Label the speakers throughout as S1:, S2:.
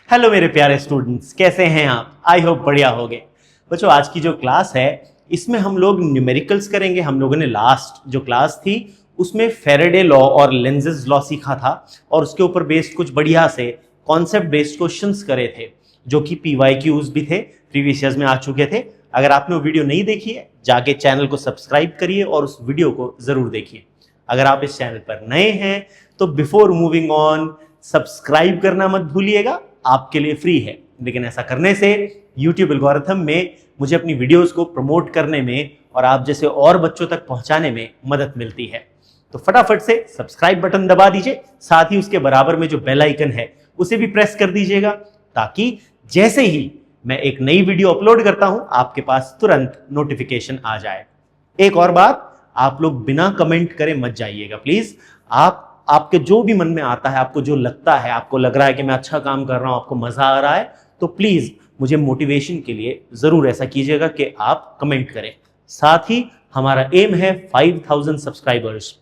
S1: Hello मेरे प्यारे students, कैसे हैं आप? आई होप बढ़िया होंगे। बच्चों, आज की जो क्लास है इसमें हम लोग न्यूमेरिकल्स करेंगे। हम लोगों ने लास्ट जो क्लास थी उसमें फेरेडे लॉ और लेंजेस लॉ सीखा था और उसके ऊपर बेस्ड कुछ बढ़िया से कॉन्सेप्ट बेस्ड क्वेश्चंस करे थे जो कि PYQs भी थे, प्रीवियस ईयर्स में आ चुके थे। अगर आपने वो वीडियो नहीं देखी है, जाके चैनल को सब्सक्राइब करिए और उस वीडियो को जरूर देखिए। अगर आप इस चैनल पर नए हैं तो बिफोर मूविंग ऑन सब्सक्राइब करना मत भूलिएगा, आपके लिए फ्री है। लेकिन ऐसा करने से YouTube एल्गोरिथम में मुझे अपनी वीडियोस को प्रमोट करने में और आप जैसे और बच्चों तक पहुंचाने में मदद मिलती है। तो फटाफट से सब्सक्राइब बटन दबा दीजिए, साथ ही उसके बराबर में जो बेल आइकन है उसे भी प्रेस कर दीजिएगा, ताकि जैसे ही मैं एक नई वीडियो अपलोड करता हूं आपके पास तुरंत नोटिफिकेशन आ जाए। एक और बात, आप लोग बिना कमेंट करे मत जाइएगा प्लीज। आपके जो भी मन में आता है, आपको जो लगता है, आपको लग रहा है कि मैं अच्छा काम कर रहा हूं, आपको मजा आ रहा है, तो प्लीज मुझे मोटिवेशन के लिए जरूर ऐसा कीजिएगा कि आप कमेंट करें। साथ ही हमारा एम है 5000 सब्सक्राइबर्स।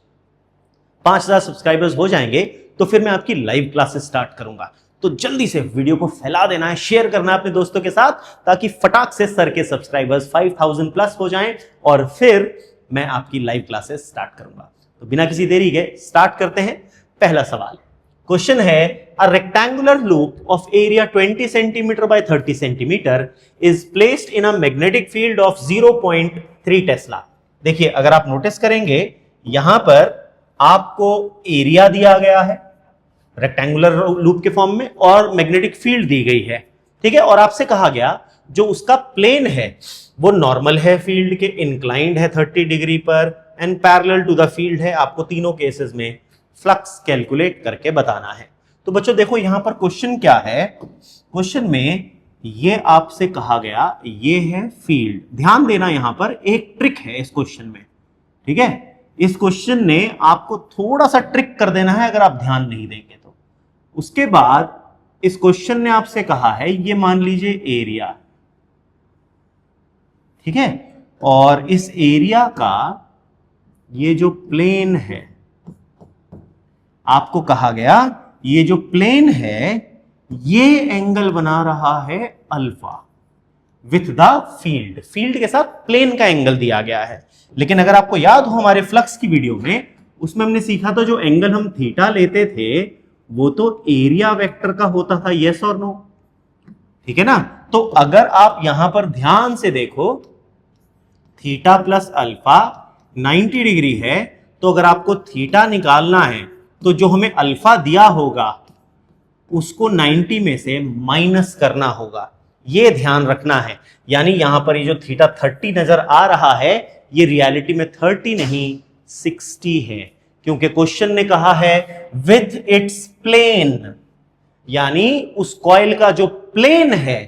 S1: 5000 सब्सक्राइबर्स हो जाएंगे तो फिर मैं आपकी लाइव क्लासेस स्टार्ट करूंगा। तो जल्दी से वीडियो को फैला देना है, शेयर करना है अपने दोस्तों के साथ, ताकि फटाक से सर के सब्सक्राइबर्स 5000 प्लस हो जाएं और फिर मैं आपकी लाइव क्लासेस स्टार्ट करूंगा। तो बिना किसी देरी के स्टार्ट करते हैं। पहला सवाल क्वेश्चन है, a rectangular loop of area 20 centimetre bye 30 centimetre is placed in a magnetic field of 0.3 Tesla. देखिए, अगर आप नोटिस करेंगे यहां पर आपको एरिया दिया गया है रेक्टेंगुलर लूप के फॉर्म में और मैग्नेटिक फील्ड दी गई है, ठीक है। और आपसे कहा गया जो उसका प्लेन है वो नॉर्मल है फील्ड के, इंक्लाइंड है 30 डिग्री पर and parallel to the field है। आपको तीनों केसेस में फ्लक्स कैलकुलेट करके बताना है। तो बच्चों देखो, यहां पर क्वेश्चन क्या है। क्वेश्चन में ये आपसे कहा गया ये है फील्ड। ध्यान देना, यहां पर एक ट्रिक है इस क्वेश्चन में, ठीक है। इस क्वेश्चन ने आपको थोड़ा सा ट्रिक कर देना है अगर आप ध्यान नहीं देंगे तो। उसके बाद इस क्वेश्चन ने आपसे कहा है ये मान लीजिए एरिया, ठीक है, और इस एरिया का ये जो प्लेन है, आपको कहा गया ये जो प्लेन है ये एंगल बना रहा है alpha with the field. Field के साथ प्लेन का एंगल दिया गया है। लेकिन अगर आपको याद हो हमारे फ्लक्स की वीडियो में, उसमें हमने सीखा था जो एंगल हम थीटा लेते थे वो तो एरिया वेक्टर का होता था, यस और नो, ठीक है ना। तो अगर आप यहां पर ध्यान से देखो, थीटा प्लस अल्फा 90 डिग्री है, तो अगर आपको थीटा निकालना है तो जो हमें अल्फा दिया होगा उसको 90 में से माइनस करना होगा, ये ध्यान रखना है। यानी यहां पर ये जो थीटा 30 नजर आ रहा है ये रियलिटी में 30 नहीं 60 है, क्योंकि क्वेश्चन ने कहा है विथ इट्स प्लेन, यानी उस कॉइल का जो प्लेन है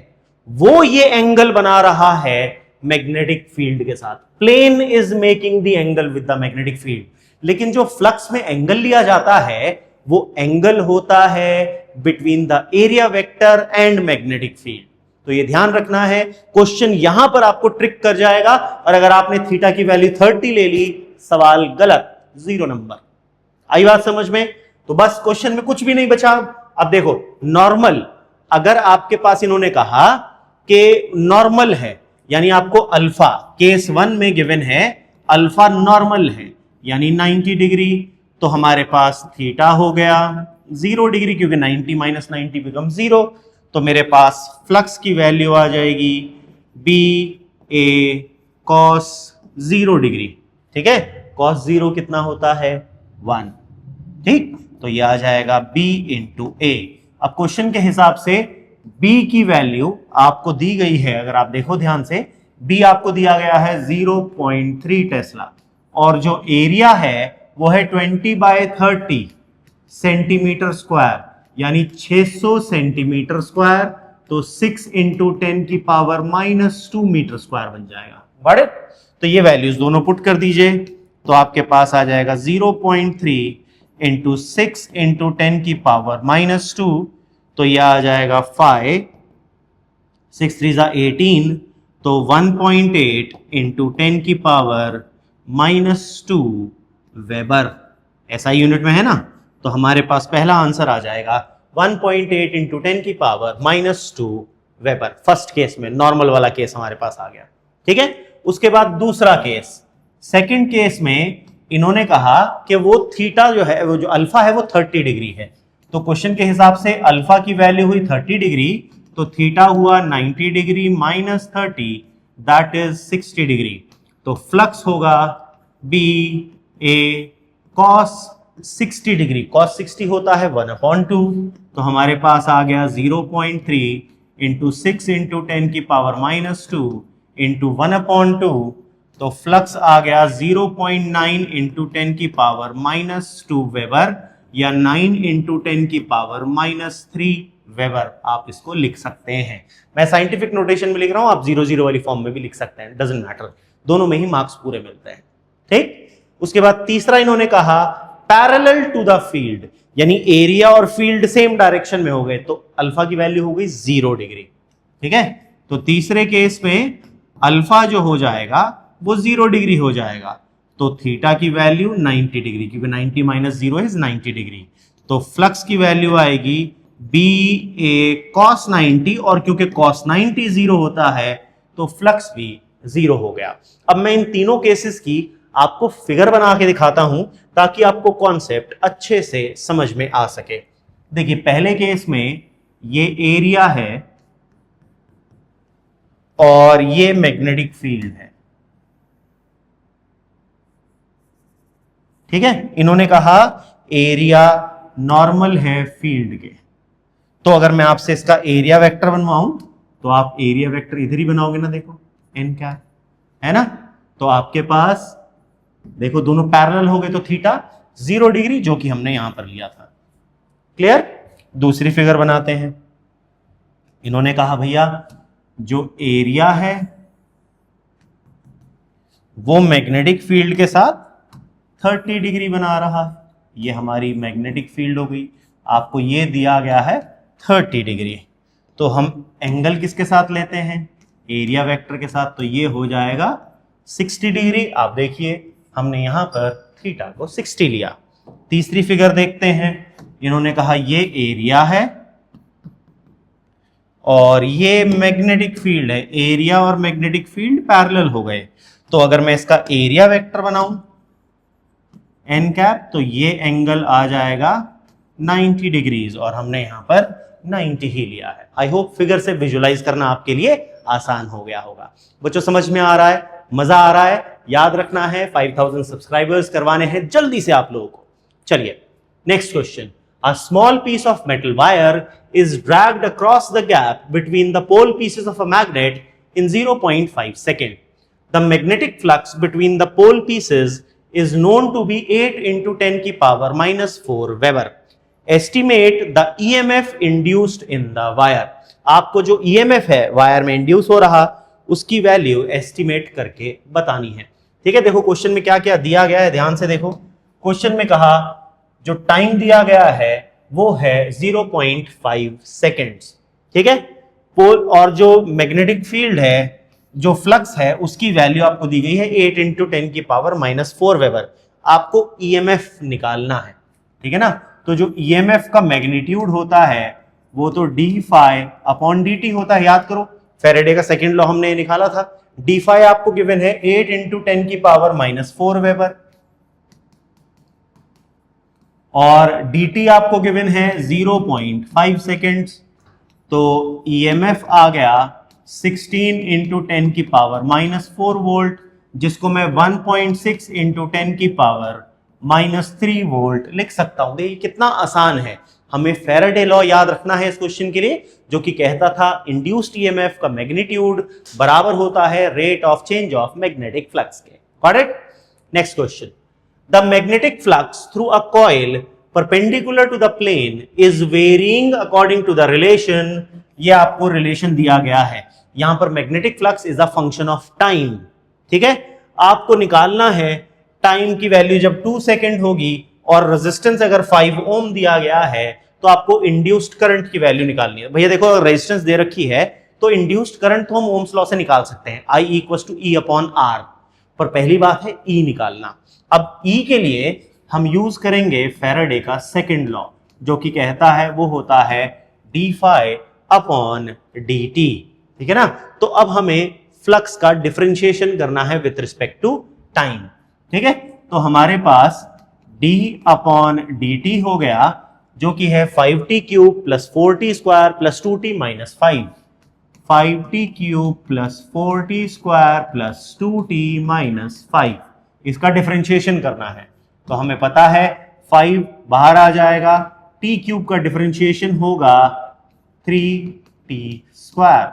S1: वो ये एंगल बना रहा है मैग्नेटिक फील्ड के साथ। Plane is making the angle with the magnetic field. लेकिन जो फ्लक्स में एंगल लिया जाता है वो एंगल होता है between the area vector and magnetic field. तो ये ध्यान रखना है, क्वेश्चन यहां पर आपको ट्रिक कर जाएगा और अगर आपने थीटा की वैल्यू 30 ले ली, सवाल गलत, 0 नंबर। आई बात समझ में? तो बस क्वेश्चन में कुछ भी नहीं बचा। अब देखो, नॉर्मल, अगर आपके पास इन्होंने कहा कि नॉर्मल है, यानी आपको अल्फा केस 1 में गिवन है अल्फा नॉर्मल है यानी 90 डिग्री, तो हमारे पास थीटा हो गया 0 डिग्री, क्योंकि 90 माइनस 90 बिकम 0। तो मेरे पास फ्लक्स की वैल्यू आ जाएगी बी ए कॉस 0 डिग्री, ठीक है। कॉस 0 कितना होता है? 1, ठीक। तो ये आ जाएगा बी इंटू ए। अब क्वेश्चन के हिसाब से b की वैल्यू आपको दी गई है, अगर आप देखो ध्यान से, b आपको दिया गया है 0.3 टेस्ला और जो एरिया है वो है 20 बाय 30 सेंटीमीटर स्क्वायर, यानी 600 सेंटीमीटर स्क्वायर। तो 6 इंटू 10 की पावर -2 मीटर स्क्वायर बन जाएगा। बड़े, तो ये वैल्यूज दोनों पुट कर दीजिए, तो आपके पास आ जाएगा 0.3 इंटू 6 इंटू 10 की पावर -2, तो यह आ जाएगा 5, 6 3 18, तो 1.8 इंटू 10 की पावर -2 वेबर। ऐसा यूनिट में है ना, तो हमारे पास पहला आंसर आ जाएगा 1.8 इंटू 10 की पावर -2 वेबर। फर्स्ट केस में नॉर्मल वाला केस हमारे पास आ गया, ठीक है। उसके बाद दूसरा केस, सेकंड केस में इन्होंने कहा कि वो थीटा जो है, वो जो अल्फा है वो 30 डिग्री है। तो क्वेश्चन के हिसाब से अल्फा की वैल्यू हुई 30 डिग्री, तो थीटा हुआ 90 degree minus 30, that is 60 degree. तो फ्लक्स होगा बी ए कॉस 60 डिग्री। कॉस 60 होता है 1/2, तो हमारे पास आ गया 0.3 इंटू 6 इंटू 10 की पावर -2 इंटू 1/2, तो फ्लक्स आ गया 0.9 इंटू 10 की पावर -2 वेबर, या 9 इंटू 10 की पावर -3 वेबर आप इसको लिख सकते हैं। मैं साइंटिफिक नोटेशन में लिख रहा हूं, आप 0 वाली फॉर्म में भी लिख सकते हैं, डजंट मैटर, दोनों में ही मार्क्स पूरे मिलते हैं, ठीक। उसके बाद तीसरा इन्होंने कहा पैरेलल टू द फील्ड, यानी एरिया और फील्ड सेम डायरेक्शन में हो गए, तो अल्फा की वैल्यू हो गई 0 डिग्री, ठीक है। तो तीसरे केस में अल्फा जो हो जाएगा वो 0 डिग्री हो जाएगा, तो थीटा की वैल्यू 90 डिग्री, क्योंकि 90 माइनस 0 इज 90 डिग्री। तो फ्लक्स की वैल्यू आएगी बी ए कॉस 90, और क्योंकि कॉस 90 0 होता है तो फ्लक्स भी 0 हो गया। अब मैं इन तीनों केसेस की आपको फिगर बना के दिखाता हूं ताकि आपको कॉन्सेप्ट अच्छे से समझ में आ सके। देखिए पहले केस में ये एरिया है और ये मैग्नेटिक फील्ड है, ठीक है। इन्होंने कहा एरिया नॉर्मल है फील्ड के, तो अगर मैं आपसे इसका एरिया वेक्टर बनवाऊं तो आप एरिया वेक्टर इधर ही बनाओगे ना, देखो एन क्या है ना, तो आपके पास देखो दोनों पैरेलल हो गए, तो थीटा 0 डिग्री जो कि हमने यहां पर लिया था। क्लियर। दूसरी फिगर बनाते हैं। इन्होंने कहा भैया जो एरिया है वो मैग्नेटिक फील्ड के साथ 30 डिग्री बना रहा है, ये हमारी मैग्नेटिक फील्ड हो गई। आपको ये दिया गया है 30 डिग्री, तो हम एंगल किसके साथ लेते हैं, एरिया वेक्टर के साथ, तो ये हो जाएगा 60 डिग्री। आप देखिए हमने यहां पर थीटा को 60 लिया। तीसरी फिगर देखते हैं। इन्होंने कहा ये एरिया है और ये मैग्नेटिक फील्ड है, एरिया और मैग्नेटिक फील्ड पैरेलल हो गए, तो अगर मैं इसका एरिया वेक्टर बनाऊं एन कैप, तो ये एंगल आ जाएगा 90 डिग्रीज, और हमने यहां पर 90 ही लिया है। आई होप फिगर से विजुलाइज करना आपके लिए आसान हो गया होगा। बच्चों समझ में आ रहा है, मजा आ रहा है। याद रखना है 5000 सब्सक्राइबर्स करवाने हैं जल्दी से आप लोगों को। चलिए next question. A small piece of metal wire is dragged across the gap between the pole pieces of a magnet in 0.5 second. The magnetic flux between the pole pieces is known to be 8 into 10 की power -4 Weber. Estimate the EMF induced in the wire. आपको जो EMF है wire में induce हो रहा उसकी value estimate करके बतानी है, ठीक है। देखो क्वेश्चन में क्या क्या दिया गया है, ध्यान से देखो। क्वेश्चन में कहा जो टाइम दिया गया है वो है 0.5 सेकेंड्स, ठीक है। पोल और जो मैग्नेटिक फील्ड है, जो फ्लक्स है, उसकी वैल्यू आपको दी गई है 8 इंटू 10 की पावर -4 वेबर। आपको ईएमएफ निकालना है, ठीक है ना। तो जो ईएमएफ का मैग्नीट्यूड होता है वो तो d phi upon d t होता है, याद करो फैराडे का सेकेंड लॉ हमने निकाला था। डी फाई आपको गिवन है 8 इंटू 10 की पावर -4 वेबर, और dt आपको गिवन है 0.5 सेकेंड्स, तो EMF आ गया 16 इंटू 10 की पावर -4 वोल्ट, जिसको मैं 1.6 इंटू 10 की पावर -3 वोल्ट लिख सकता हूं। देखिए कितना आसान है। हमें फैराडे लॉ याद रखना है इस क्वेश्चन के लिए, जो कि कहता था इंड्यूस्ड EMF का मैग्नीट्यूड बराबर होता है rate of change of magnetic flux के। Got it. Next question. The magnetic flux through a coil perpendicular to the plane is varying according to the relation. ये आपको रिलेशन दिया गया है। यहां पर magnetic flux is a function of time, ठीक है। आपको निकालना है टाइम की वैल्यू जब 2 सेकेंड होगी और रेजिस्टेंस अगर 5 ओम दिया गया है तो आपको इंड्यूस्ड करंट की वैल्यू निकालनी है। भैया देखो रेजिस्टेंस दे रखी है तो इंड्यूस्ड करंट तो हम ओम्स लॉ से निकाल सकते हैं, I = E अपॉन R, पर पहली बात है E निकालना। अब E के लिए हम यूज करेंगे फैराडे का सेकंड लॉ। जो कि कहता है वो होता है d phi upon d t, ठीक है ना। तो अब हमें फ्लक्स का डिफरेंशिएशन करना है विथ रिस्पेक्ट टू टाइम, ठीक है। तो हमारे पास d अपॉन डी टी हो गया, जो कि है 5t cube plus 4t square plus 2t minus 5t cube plus 4t square plus 2t minus 5। इसका डिफरेंशिएशन करना है, तो हमें पता है 5 बाहर आ जाएगा, t क्यूब का डिफरेंशिएशन होगा 3t स्क्वायर,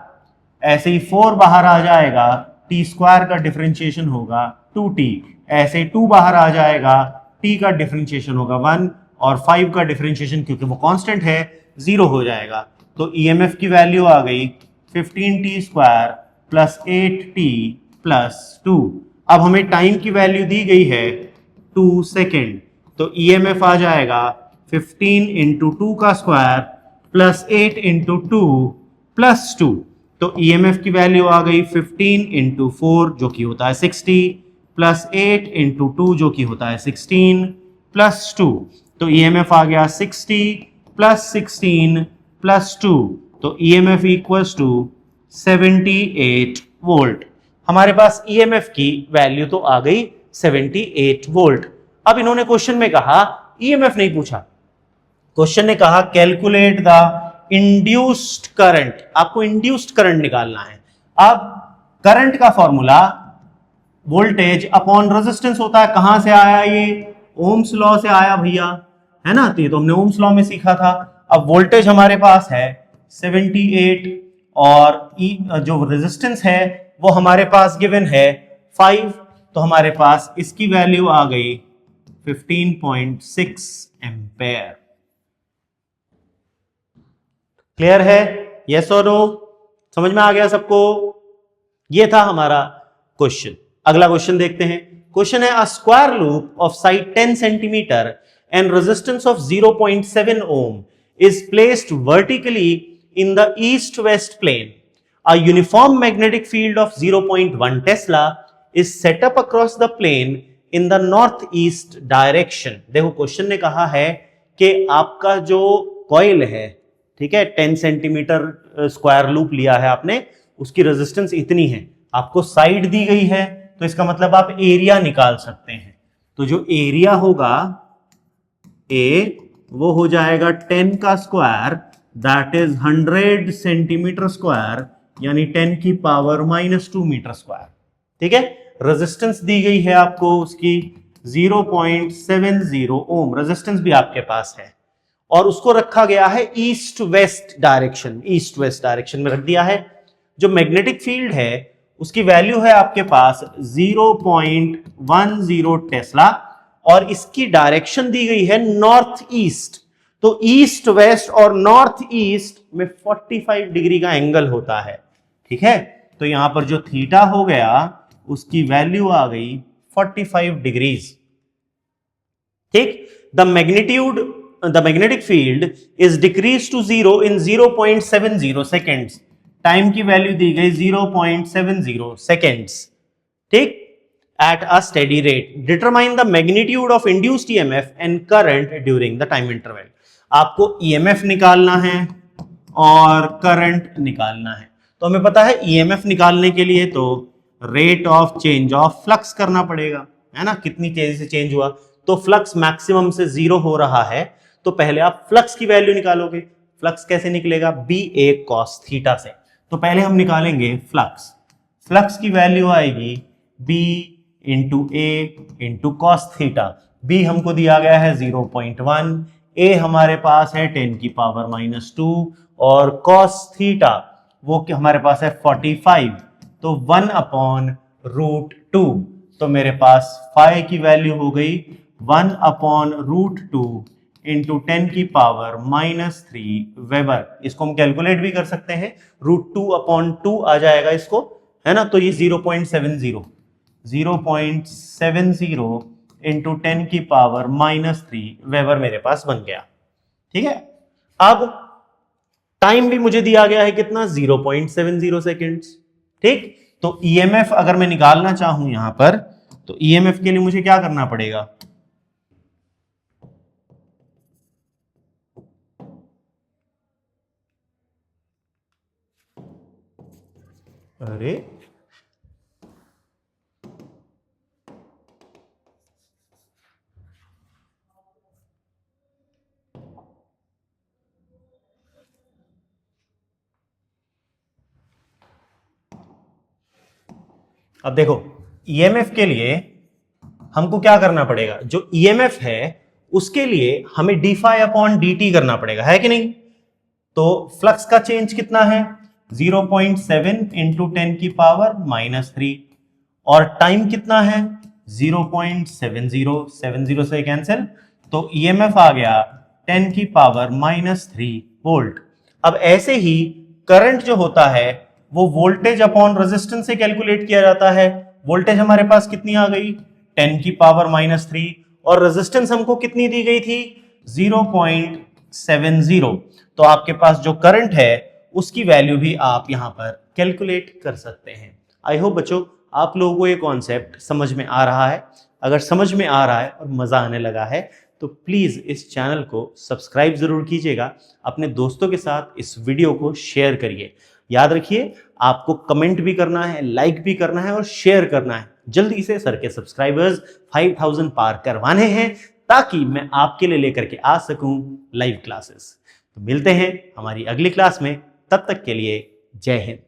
S1: ऐसे ही 4 बाहर आ जाएगा, t स्क्वायर का डिफरेंशिएशन होगा 2t, ऐसे 2 बाहर आ जाएगा, t का डिफरेंशिएशन होगा 1, और 5 का डिफरेंशिएशन क्योंकि वो कांस्टेंट है 0 हो जाएगा। तो ईएमएफ की वैल्यू आ गई 15t square plus 8t plus 2। अब हमें टाइम की वैल्यू दी गई है 2 सेकेंड, तो ईएमएफ आ जाएगा 15 इंटू 2 का स्क्वायर प्लस 8 इंटू 2 प्लस 2। तो ईएमएफ की वैल्यू आ गई 15 इंटू 4 जो कि होता है 60 प्लस 8 इंटू 2 जो कि होता है 16 प्लस 2। तो ईएमएफ आ गया 60 प्लस 16 प्लस 2, तो ईएमएफ इक्वल्स टू 78 वोल्ट। हमारे पास ईएमएफ की वैल्यू तो आ गई 78 वोल्ट। अब इन्होंने क्वेश्चन में कहा, ईएमएफ नहीं पूछा, क्वेश्चन ने कहा कैलकुलेट द इंड्यूस्ड करंट। आपको इंड्यूस्ड करंट निकालना है। अब करंट का फॉर्मूला वोल्टेज अपॉन रेजिस्टेंस होता है। कहां से आया ये? ओम्स लॉ से आया भैया, है ना। तो हमने ओम्स लॉ में सीखा था। अब वोल्टेज हमारे पास है 78 और जो रेजिस्टेंस है वो हमारे पास गिवन है 5, तो हमारे पास इसकी वैल्यू आ गई 15.6 एम्पेयर। क्लियर है? यस और नो? समझ में आ गया सबको? ये था हमारा क्वेश्चन। अगला क्वेश्चन देखते हैं। क्वेश्चन है, a square loop of side 10 centimetre and resistance of 0.7 ohm is placed vertically in the east-west plane. A uniform magnetic field of 0.1 Tesla is set up across the plane in the northeast direction. देखो question ने कहा है कि आपका जो coil है, ठीक है, 10 सेंटीमीटर स्क्वायर लूप लिया है आपने, उसकी रेजिस्टेंस इतनी है, आपको साइड दी गई है, तो इसका मतलब आप एरिया निकाल सकते हैं। तो जो एरिया होगा ए वो हो जाएगा 10 का square, that is 100 centimetre square, यानी 10 की पावर -2 मीटर स्क्वायर। ठीक है, रेजिस्टेंस दी गई है आपको उसकी 0.70 ओम, रेजिस्टेंस भी आपके पास है, और उसको रखा गया है east west direction, east west direction में रख दिया है। जो मैग्नेटिक फील्ड है उसकी वैल्यू है आपके पास 0.10 टेस्ला, और इसकी डायरेक्शन दी गई है नॉर्थ ईस्ट। तो ईस्ट वेस्ट और नॉर्थ ईस्ट में 45 डिग्री का एंगल होता है। ठीक है, तो यहां पर जो थीटा हो गया उसकी वैल्यू आ गई 45 डिग्रीज। ठीक, the magnetic field is decrease to 0 in 0.70 seconds. Time की वैल्यू दी गई 0.70 सेकेंड्स। ठीक, at a steady rate. Determine the magnitude of induced EMF and current during the time interval. आपको EMF निकालना है और करंट निकालना है। तो हमें पता है EMF निकालने के लिए तो rate of change of flux करना पड़ेगा, है ना, कितनी तेजी से चेंज हुआ। तो फ्लक्स मैक्सिमम से 0 हो रहा है, तो पहले आप फ्लक्स की वैल्यू निकालोगे। फ्लक्स कैसे निकलेगा? BA cos थीटा से। तो पहले हम निकालेंगे फ्लक्स। फ्लक्स की वैल्यू आएगी B इंटू ए इंटू कॉस थीटा। बी हमको दिया गया है 0.1, ए हमारे पास है 10 की पावर -2, और कॉस थीटा वो हमारे पास है 45, तो 1/√2। तो मेरे पास फाई की वैल्यू हो गई 1/√2 इंटू 10 की पावर -3 वेबर। इसको हम कैलकुलेट भी कर सकते हैं, √2/2 आ जाएगा इसको, है ना। तो ये 0.70 इंटू 10 की पावर -3 वेबर मेरे पास बन गया। ठीक है, अब टाइम भी मुझे दिया गया है कितना? 0.70 सेकेंड्स। ठीक, तो ईएमएफ अगर मैं निकालना चाहूं यहां पर, तो ईएमएफ के लिए मुझे क्या करना पड़ेगा? अरे अब देखो, ईएमएफ के लिए हमको क्या करना पड़ेगा, जो ईएमएफ है उसके लिए हमें d phi upon d t करना पड़ेगा, है कि नहीं। तो फ्लक्स का चेंज कितना है, 0.7 इंटू 10 की पावर -3, और टाइम कितना है 0.70, 70 से कैंसिल, तो ईएमएफ आ गया 10 की पावर -3 वोल्ट। अब ऐसे ही करंट जो होता है वो वोल्टेज अपॉन रेजिस्टेंस से कैलकुलेट किया जाता है। वोल्टेज हमारे पास कितनी आ गई, 10 की पावर -3, और रेजिस्टेंस हमको कितनी दी गई थी, 0.70। तो आपके पास जो करंट है उसकी वैल्यू भी आप यहां पर कैलकुलेट कर सकते हैं। आई होप बच्चों आप लोगों को ये कॉन्सेप्ट समझ में आ रहा है। अगर समझ में आ रहा है और मजा आने लगा है तो प्लीज इस चैनल को सब्सक्राइब जरूर कीजिएगा, अपने दोस्तों के साथ इस वीडियो को शेयर करिए। याद रखिए आपको कमेंट भी करना है, लाइक भी करना है और शेयर करना है। जल्दी से सर के सब्सक्राइबर्स 5000 पार करवाने हैं ताकि मैं आपके लिए लेकर के आ सकूं लाइव क्लासेस। तो मिलते हैं हमारी अगली क्लास में, तब तक के लिए जय हिंद।